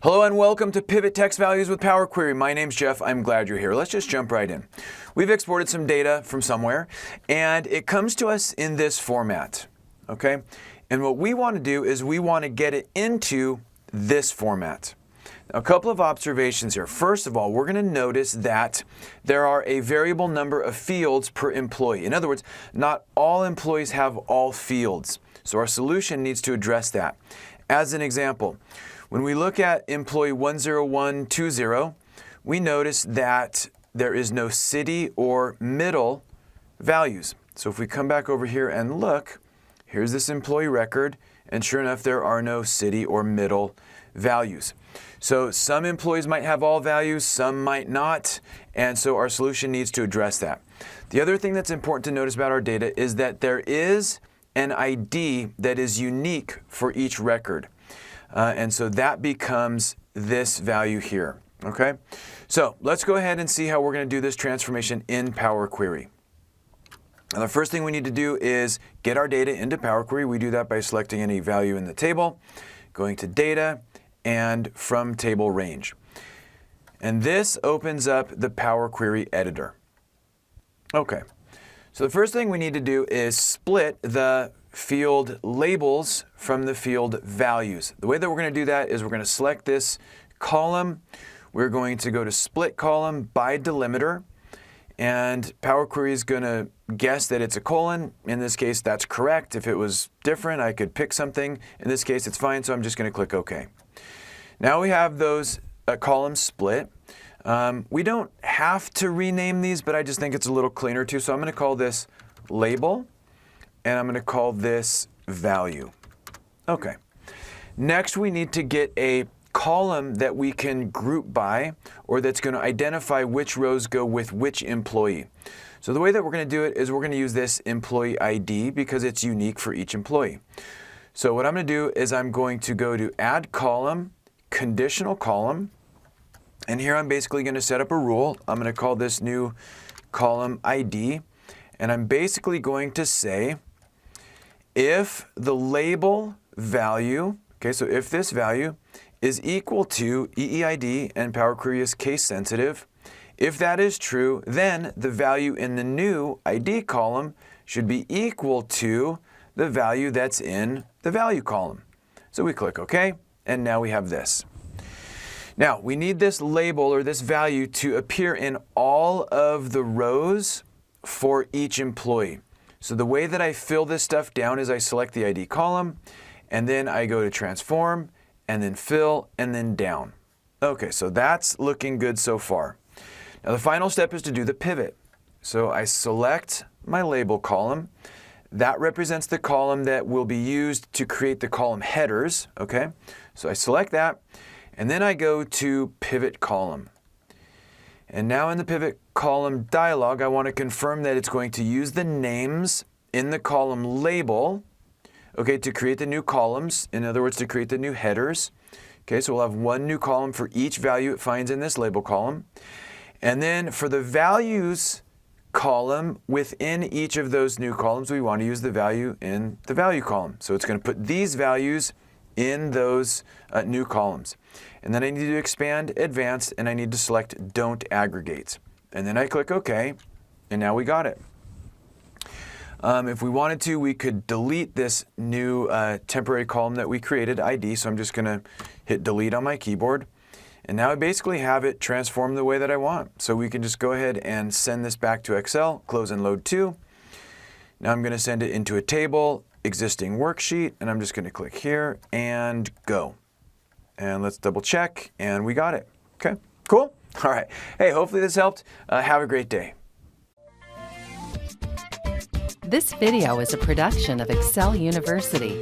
Hello and welcome to Pivot Text Values with Power Query. My name's Jeff. I'm glad you're here. Let's just jump right in. We've exported some data from somewhere and it comes to us in this format, okay? And what we want to do is we want to get it into this format. Now, a couple of observations here. First of all, we're going to notice that there are a variable number of fields per employee. In other words, not all employees have all fields. So our solution needs to address that. As an example, when we look at employee 10120, we notice that there is no city or middle values. So if we come back over here and look, here's this employee record, and sure enough, there are no city or middle values. So some employees might have all values, some might not, and so our solution needs to address that. The other thing that's important to notice about our data is that there is an ID that is unique for each record. And so that becomes this value here, okay? So let's go ahead and see how we're going to do this transformation in Power Query. Now, the first thing we need to do is get our data into Power Query. We do that by selecting any value in the table, going to Data, and from Table Range. And this opens up the Power Query editor. Okay, so the first thing we need to do is split the field labels from the field values. The way that we're going to do that is we're going to select this column. We're going to go to split column by delimiter, and Power Query is going to guess that it's a colon. In this case, that's correct. If it was different, I could pick something. In this case, it's fine, so I'm just going to click OK. Now we have those columns split. We don't have to rename these, but I just think it's a little cleaner too. So I'm going to call this label, and I'm going to call this value. Okay. Next, we need to get a column that we can group by, or that's going to identify which rows go with which employee. So the way that we're going to do it is we're going to use this employee ID because it's unique for each employee. So what I'm going to do is I'm going to go to Add Column, Conditional Column, and here I'm basically going to set up a rule. I'm going to call this new column ID, and I'm basically going to say if the label value, okay, so if this value is equal to EEID, and Power Query is case sensitive, if that is true, then the value in the new ID column should be equal to the value that's in the value column. So we click OK, and now we have this. Now, we need this label or this value to appear in all of the rows for each employee. So the way that I fill this stuff down is I select the ID column, and then I go to Transform, and then Fill, and then Down. Okay, so that's looking good so far. Now the final step is to do the pivot. So I select my label column. That represents the column that will be used to create the column headers, okay? So I select that, and then I go to Pivot Column. And now in the Pivot Column dialog, I want to confirm that it's going to use the names in the column label, okay, to create the new columns, in other words, to create the new headers. Okay, so we'll have one new column for each value it finds in this label column. And then for the values column within each of those new columns, we want to use the value in the value column. So it's going to put these values in those new columns. And then I need to expand Advanced, and I need to select Don't Aggregate. And then I click OK, and now we got it. If we wanted to, we could delete this new temporary column that we created, ID, so I'm just going to hit Delete on my keyboard. And now I basically have it transformed the way that I want. So we can just go ahead and send this back to Excel, close and load to. Now I'm going to send it into a table, existing worksheet, and I'm just going to click here and go. And let's double check, and we got it. Okay, cool. All right. Hey, hopefully this helped. Have a great day. This video is a production of Excel University.